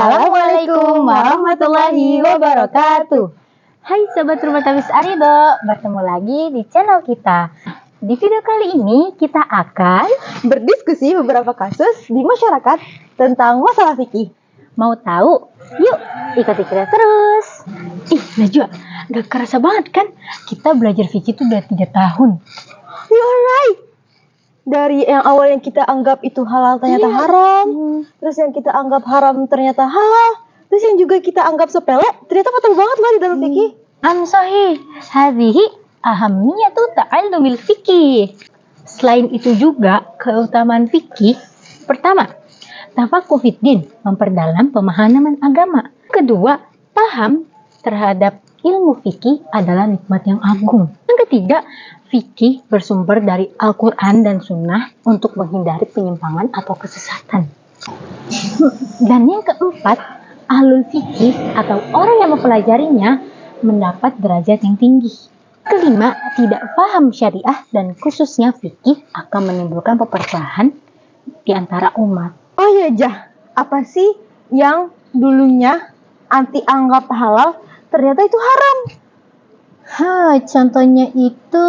Assalamualaikum warahmatullahi wabarakatuh. Hai Sobat Rumah Tafis Arido, bertemu lagi di channel kita. Di video kali ini kita akan berdiskusi beberapa kasus di masyarakat tentang masalah fikih. Mau tahu? Yuk, ikuti kita terus. Najwa, gak kerasa banget kan? Kita belajar fikih itu udah 3 tahun. You're right. Dari yang awalnya kita anggap itu halal ternyata haram, terus yang kita anggap haram ternyata halal, terus yang juga kita anggap sepele ternyata fatal banget loh di dalam fikih. Sahih. Hadhihi ahammiyatu ta'allumil fikih. Selain itu juga keutamaan fikih. Pertama, tafaqquh fiddin, memperdalam pemahaman agama. Kedua, paham terhadap ilmu fikih adalah nikmat yang agung. Yang ketiga, fikih bersumber dari Al-Quran dan Sunnah untuk menghindari penyimpangan atau kesesatan. Dan yang keempat, ahlul fikih atau orang yang mempelajarinya mendapat derajat yang tinggi. Kelima, tidak paham syariah dan khususnya fikih akan menimbulkan pepercelahan di antara umat. Oh iya Jah, apa sih yang dulunya anti anggap halal ternyata itu haram? Contohnya itu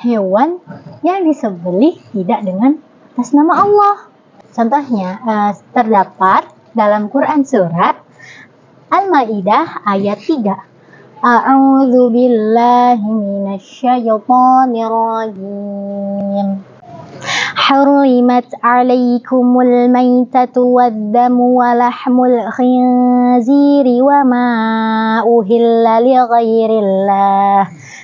hewan yang disembelih tidak dengan atas nama Allah. Contohnya terdapat dalam Quran surat Al-Maidah ayat 3. A'udzu billahi minasyaitonir rajim. حرمت عليكم الميتة والدم ولحم الخنزير وما أهل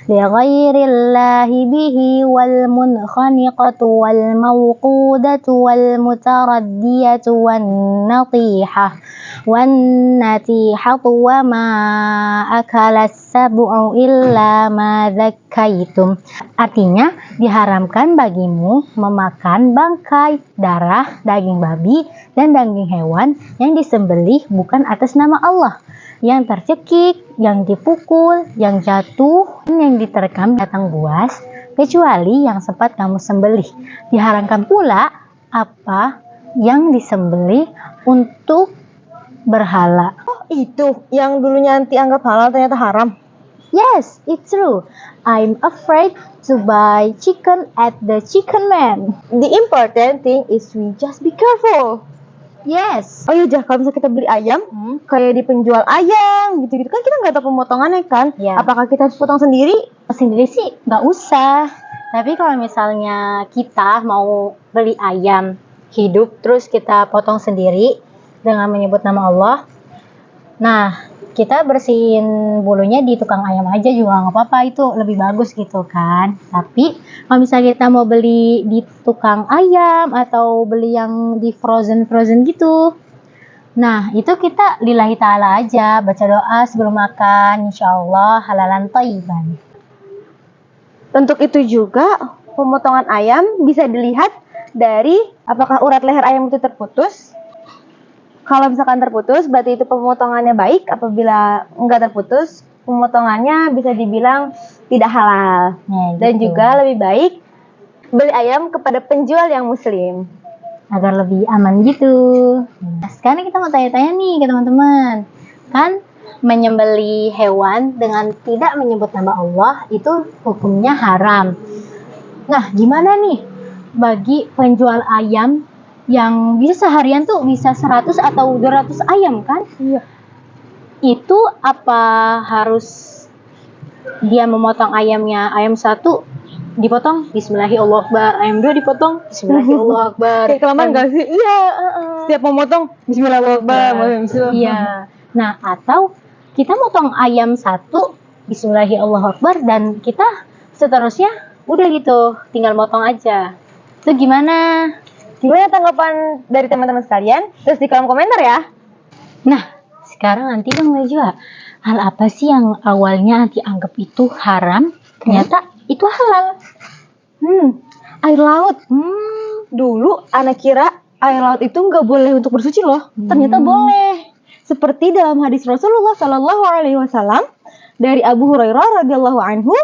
لغير الله به والمنخنقة والموقودة والمتردية والنتيحة وما أكل السبع إلا ما ذكيتم. Artinya diharamkan bagimu memakan bangkai, darah, daging babi, dan daging hewan yang disembelih bukan atas nama Allah, yang tercekik, yang dipukul, yang jatuh, dan yang diterkam batang buas, kecuali yang sempat kamu sembelih. Diharamkan pula apa yang disembelih untuk berhala. Oh itu yang dulunya anti anggap halal ternyata haram. Yes, it's true. I'm afraid to buy chicken at the chicken man. The important thing is we just be careful. Yes. Oh iya Jah, kalau misalnya kita beli ayam, kayak di penjual ayam gitu-gitu kan kita nggak tahu pemotongannya kan. Yeah. Apakah kita harus potong sendiri? Sendiri sih nggak usah. Tapi kalau misalnya kita mau beli ayam hidup terus kita potong sendiri dengan menyebut nama Allah, nah kita bersihin bulunya di tukang ayam aja juga nggak apa-apa, itu lebih bagus gitu kan. Tapi kalau misalnya kita mau beli di tukang ayam atau beli yang di frozen gitu, nah itu kita lillahi ta'ala aja, baca doa sebelum makan, insyaallah halalan thayyiban. Untuk itu juga pemotongan ayam bisa dilihat dari apakah urat leher ayam itu terputus. Kalau misalkan terputus, berarti itu pemotongannya baik. Apabila enggak terputus, pemotongannya bisa dibilang tidak halal. Dan Gitu. juga lebih baik beli ayam kepada penjual yang muslim. Agar lebih aman gitu. Nah, sekarang kita mau tanya-tanya nih ke teman-teman. Kan menyembelih hewan dengan tidak menyebut nama Allah itu hukumnya haram. Nah, gimana nih bagi penjual ayam yang bisa seharian tuh bisa 100 atau 200 ayam kan? Iya. Itu apa harus dia memotong ayamnya, ayam 1 dipotong Bismillahirrahmanirrahim, ayam 2 dipotong Bismillahirrahmanirrahim. Kayak kelamaan gak sih? Iya. Setiap mau motong Bismillahirrahmanirrahim. Iya. Nah, atau kita motong ayam 1 Bismillahirrahmanirrahim dan kita seterusnya udah gitu, tinggal motong aja. Itu gimana? Gimana tanggapan dari teman-teman sekalian? Terus di kolom komentar ya. Nah, sekarang nanti dong Najwa, hal apa sih yang awalnya dianggap itu haram, ternyata itu halal? Air laut. Dulu anak kira air laut itu nggak boleh untuk bersuci loh. Ternyata boleh. Seperti dalam hadis Rasulullah Shallallahu Alaihi Wasallam dari Abu Hurairah radhiyallahu anhu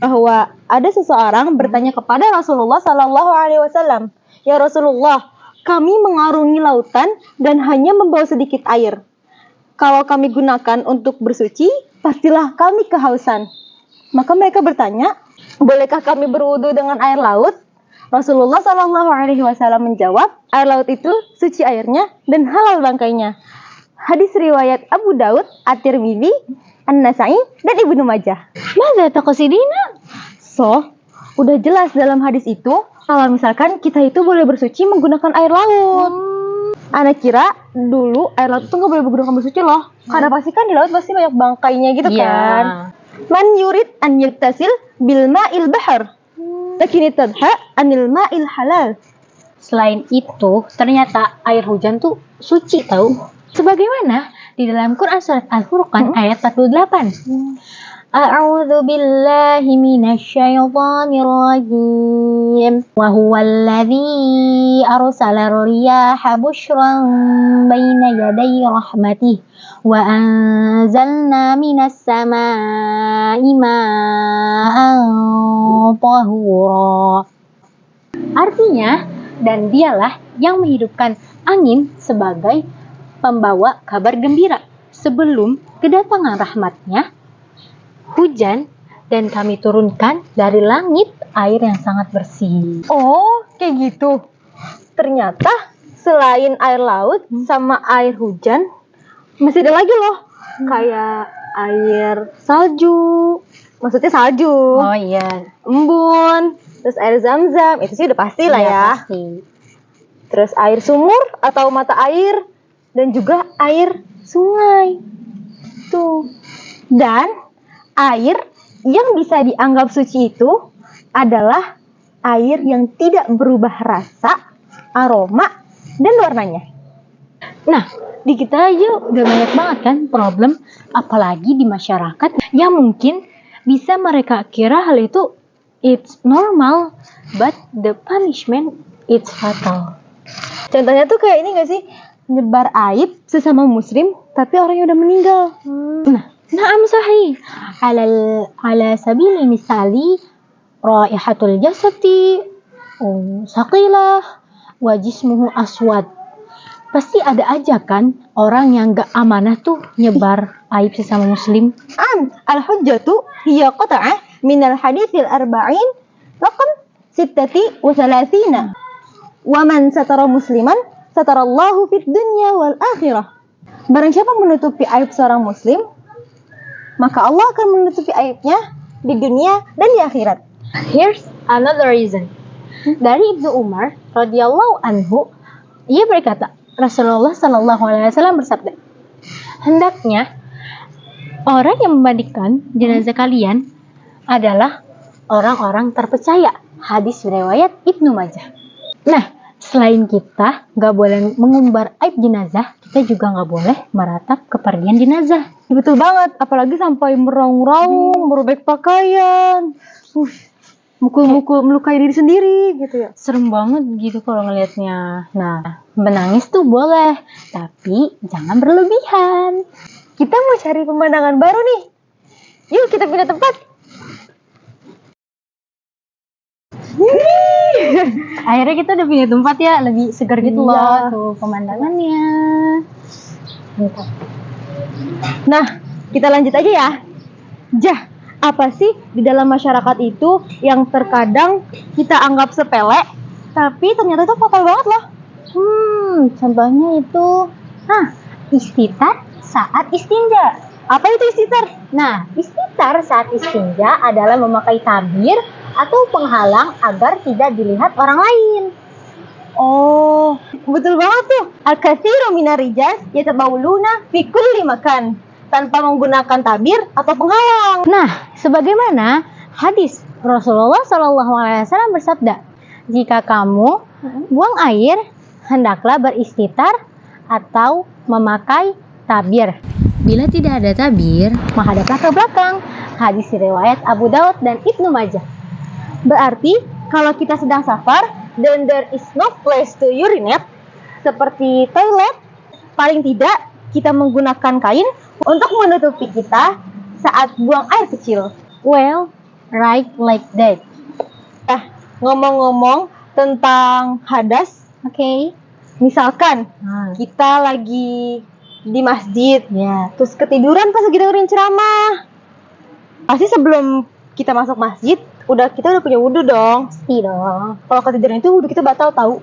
bahwa ada seseorang bertanya kepada Rasulullah Shallallahu Alaihi Wasallam, ya Rasulullah, kami mengarungi lautan dan hanya membawa sedikit air. Kalau kami gunakan untuk bersuci, pastilah kami kehausan. Maka mereka bertanya, bolehkah kami berwudu dengan air laut? Rasulullah SAW menjawab, air laut itu suci airnya dan halal bangkainya. Hadis riwayat Abu Daud, At-Tirmidzi, An-Nasa'i, dan Ibnu Majah. Mada taqsidina? So, udah jelas dalam hadis itu, kalau misalkan kita itu boleh bersuci menggunakan air laut. Ana kira dulu air laut itu nggak boleh digunakan bersuci loh. Karena pasti kan di laut pasti banyak bangkainya gitu kan. Man yurid an yaktasil bil ma'il bahar. Lakin tadha anil ma'il halal. Selain itu, ternyata air hujan tuh suci tahu. Sebagaimana di dalam Quran surat Al-Furqan ayat 48. A'udzu billahi minasyaitonir rajim. Wa huwal ladzi arsala ar-riyaha bushran baina yaday rahmatih wa anzalna minas samaa'i ma'an tahura. Artinya, dan dialah yang menghidupkan angin sebagai pembawa kabar gembira sebelum kedatangan rahmatnya, hujan, dan kami turunkan dari langit air yang sangat bersih. Oh, kayak gitu. Ternyata selain air laut sama air hujan, masih ada lagi loh. Kayak air salju. Maksudnya salju. Oh iya. Embun. Terus air zam-zam. Itu sih udah pasti lah ya. Pasti. Terus air sumur atau mata air. Dan juga air sungai. Tuh. Dan air yang bisa dianggap suci itu adalah air yang tidak berubah rasa, aroma, dan warnanya. Nah, di kita aja udah banyak banget kan problem, apalagi di masyarakat yang mungkin bisa mereka kira hal itu it's normal, but the punishment it's fatal. Contohnya tuh kayak ini gak sih? Nyebar aib sesama muslim, tapi orangnya udah meninggal. Na'am sahih. Ala sabili misali raihatul jasati saqilah wa jismuhu aswad. Pasti ada aja kan orang yang gak amanah tuh nyebar aib sesama muslim. Al-hujjatu hiya qata'ah minal hadithil arba'in raqam 36. Wa man satara musliman satarallahu fid dunya wal akhirah. Barang siapa menutupi aib seorang muslim, maka Allah akan menutupi aibnya di dunia dan di akhirat. Here's another reason. Dari Ibnu Umar radhiyallahu anhu, ia berkata, Rasulullah sallallahu alaihi wasallam bersabda, hendaknya orang yang memandikan jenazah kalian adalah orang-orang terpercaya. Hadis riwayat Ibnu Majah. Nah, selain kita nggak boleh mengumbar aib jenazah, kita juga nggak boleh meratap kepergian jenazah. Ya, betul banget, apalagi sampai meraung-raung, merobek pakaian, mukul-mukul, melukai diri sendiri gitu ya. Serem banget gitu kalau ngelihatnya. Nah, menangis tuh boleh, tapi jangan berlebihan. Kita mau cari pemandangan baru nih. Yuk kita pindah tempat. Akhirnya kita udah punya tempat ya, lebih segar gitu loh tuh pemandangannya. Mantap. Nah, kita lanjut aja ya. Jah, apa sih di dalam masyarakat itu yang terkadang kita anggap sepele, tapi ternyata itu fatal banget loh. Contohnya itu, istitar saat istinja. Apa itu istitar? Nah, istitar saat istinja adalah memakai tabir atau penghalang agar tidak dilihat orang lain. Oh, betul banget tuh. Al-katsiru minar rijal yatabawluna fi kulli makan tanpa menggunakan tabir atau penghalang. Nah, sebagaimana hadis Rasulullah SAW bersabda, jika kamu buang air, hendaklah beristitar atau memakai tabir. Bila tidak ada tabir, menghadaplah ke belakang. Hadis riwayat Abu Daud dan Ibnu Majah. Berarti kalau kita sedang safar dan there is no place to urinate, seperti toilet, paling tidak kita menggunakan kain untuk menutupi kita saat buang air kecil. Well, right like that. Ngomong-ngomong tentang hadas, Okay. Misalkan Nah, kita lagi di masjid, ya. terus ketiduran pas lagi dengerin ceramah. Pasti sebelum kita masuk masjid, kita udah punya wudhu dong. Pasti dong. Kalau ketiduran itu wudhu kita batal tahu.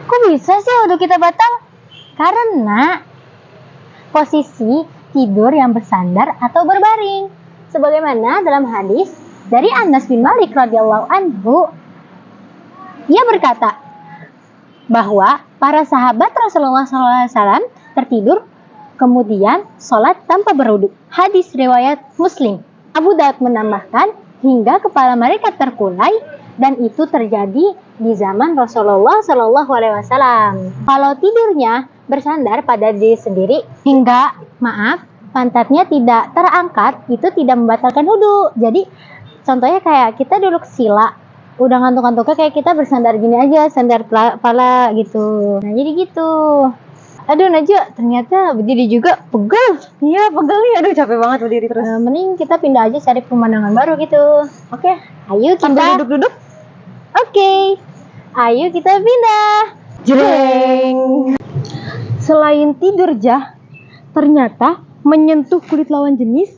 Kok bisa sih udah kita batal? Karena posisi tidur yang bersandar atau berbaring. Sebagaimana dalam hadis dari Anas bin Malik radhiyallahu anhu, ia berkata bahwa para sahabat Rasulullah SAW tertidur kemudian sholat tanpa berwudu. Hadis riwayat Muslim. Abu Daud menambahkan hingga kepala mereka terkulai, dan itu terjadi di zaman Rasulullah SAW. Kalau tidurnya bersandar pada diri sendiri hingga pantatnya tidak terangkat, itu tidak membatalkan wudu. Jadi contohnya kayak kita duduk sila, udah ngantuk-ngantuknya kayak kita bersandar gini aja, sandar kepala gitu. Nah jadi gitu. Aduh Najwa, ternyata berdiri juga pegel. Iya, pegel nih. Aduh, capek banget berdiri terus. Mending kita pindah aja cari pemandangan baru gitu. Oke, Ayo sambil kita. duduk-duduk. Oke. Ayo kita pindah. Jreng. Selain tidur, ternyata menyentuh kulit lawan jenis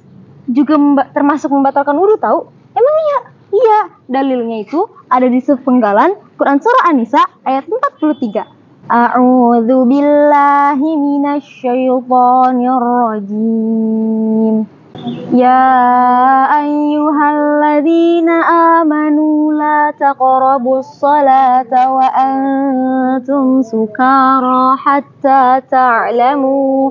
juga termasuk membatalkan wudu tahu? Emang iya? Iya, dalilnya itu ada di sepenggalan Quran surah An-Nisa ayat 43. A'udzu billahi minasyaitonir rajim. Ya ayyuhalladzina amanu la taqrabus salata wa antum sukara hatta ta'lamu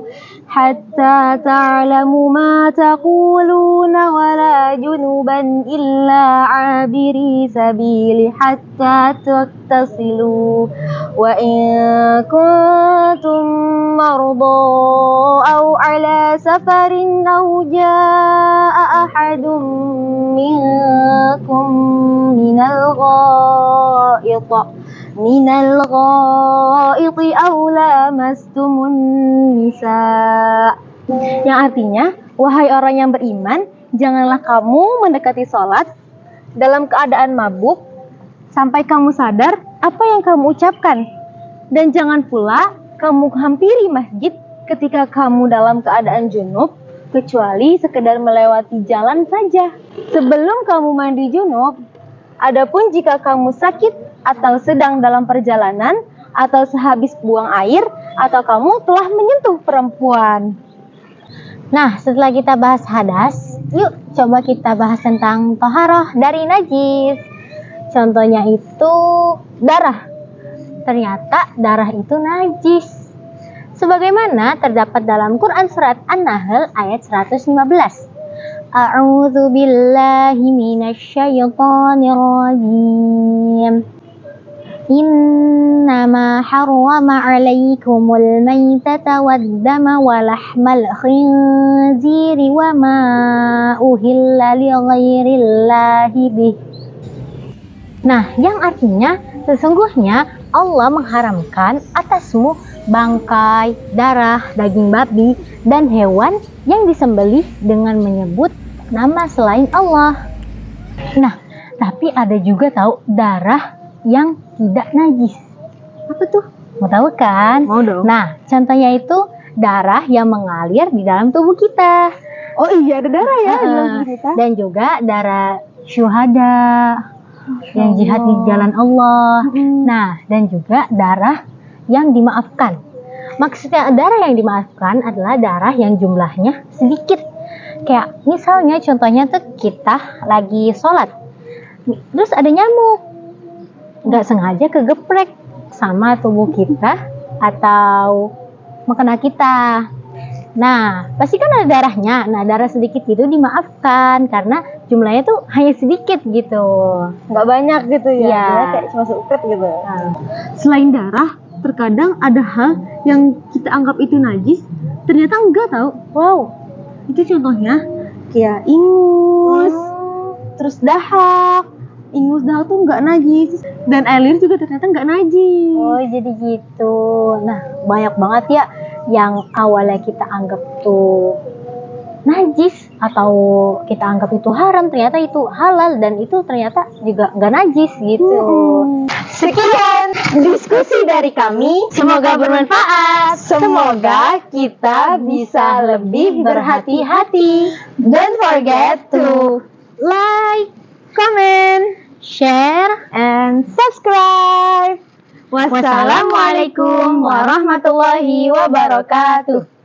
ma taquluna wa la junuban illa 'abiri sabili hatta tattasilu wa in kuntum marda aw 'ala safarin aw jaa'a ahadun minkum minal ghaiti aw lamastumun nisa. Yang artinya, wahai orang yang beriman, janganlah kamu mendekati sholat dalam keadaan mabuk sampai kamu sadar apa yang kamu ucapkan, dan jangan pula kamu hampiri masjid ketika kamu dalam keadaan junub, kecuali sekedar melewati jalan saja sebelum kamu mandi junub. Adapun jika kamu sakit atau sedang dalam perjalanan atau sehabis buang air atau kamu telah menyentuh perempuan. Nah, setelah kita bahas hadas, yuk coba kita bahas tentang toharoh dari najis. Contohnya itu darah. Ternyata darah itu najis. Sebagaimana terdapat dalam Quran surat An-Nahl ayat 115. A'udzu billahi minasyaitonir rajim. Innama harrama 'alaikumul maitata wad-dama wa lahmal khinziri wa ma uhilla li ghairillahi bih. Nah, yang artinya sesungguhnya Allah mengharamkan atasmu bangkai, darah, daging babi, dan hewan yang disembelih dengan menyebut nama selain Allah. Nah, tapi ada juga tahu darah yang tidak najis. Apa tuh? Mau tahu kan? Mau dong. Nah, contohnya itu darah yang mengalir di dalam tubuh kita. Oh iya, ada darah ya di dalam tubuh kita. Dan juga darah syuhada yang jihad di jalan Allah. Nah, dan juga darah yang dimaafkan. Maksudnya darah yang dimaafkan adalah darah yang jumlahnya sedikit. Kayak misalnya contohnya tuh kita lagi sholat, terus ada nyamuk, nggak sengaja kegeprek sama tubuh kita atau mukena kita. Nah, pasti kan ada darahnya. Nah, darah sedikit itu dimaafkan karena jumlahnya tuh hanya sedikit gitu. Nggak banyak gitu ya. Iya. Kayak cuma seupret gitu. Nah, Selain darah, terkadang ada hal yang kita anggap itu najis, ternyata enggak tahu. wow. Itu contohnya kayak ingus, terus dahak. Ingus dahak tuh enggak najis, dan air liur juga ternyata enggak najis. Oh, jadi gitu. Nah, banyak banget ya yang awalnya kita anggap tuh najis atau kita anggap itu haram, ternyata itu halal dan itu ternyata juga nggak najis gitu. Sekian diskusi dari kami. Semoga bermanfaat. Semoga kita bisa lebih berhati-hati. Don't forget to like, comment, Share. and subscribe. Wassalamualaikum warahmatullahi wabarakatuh.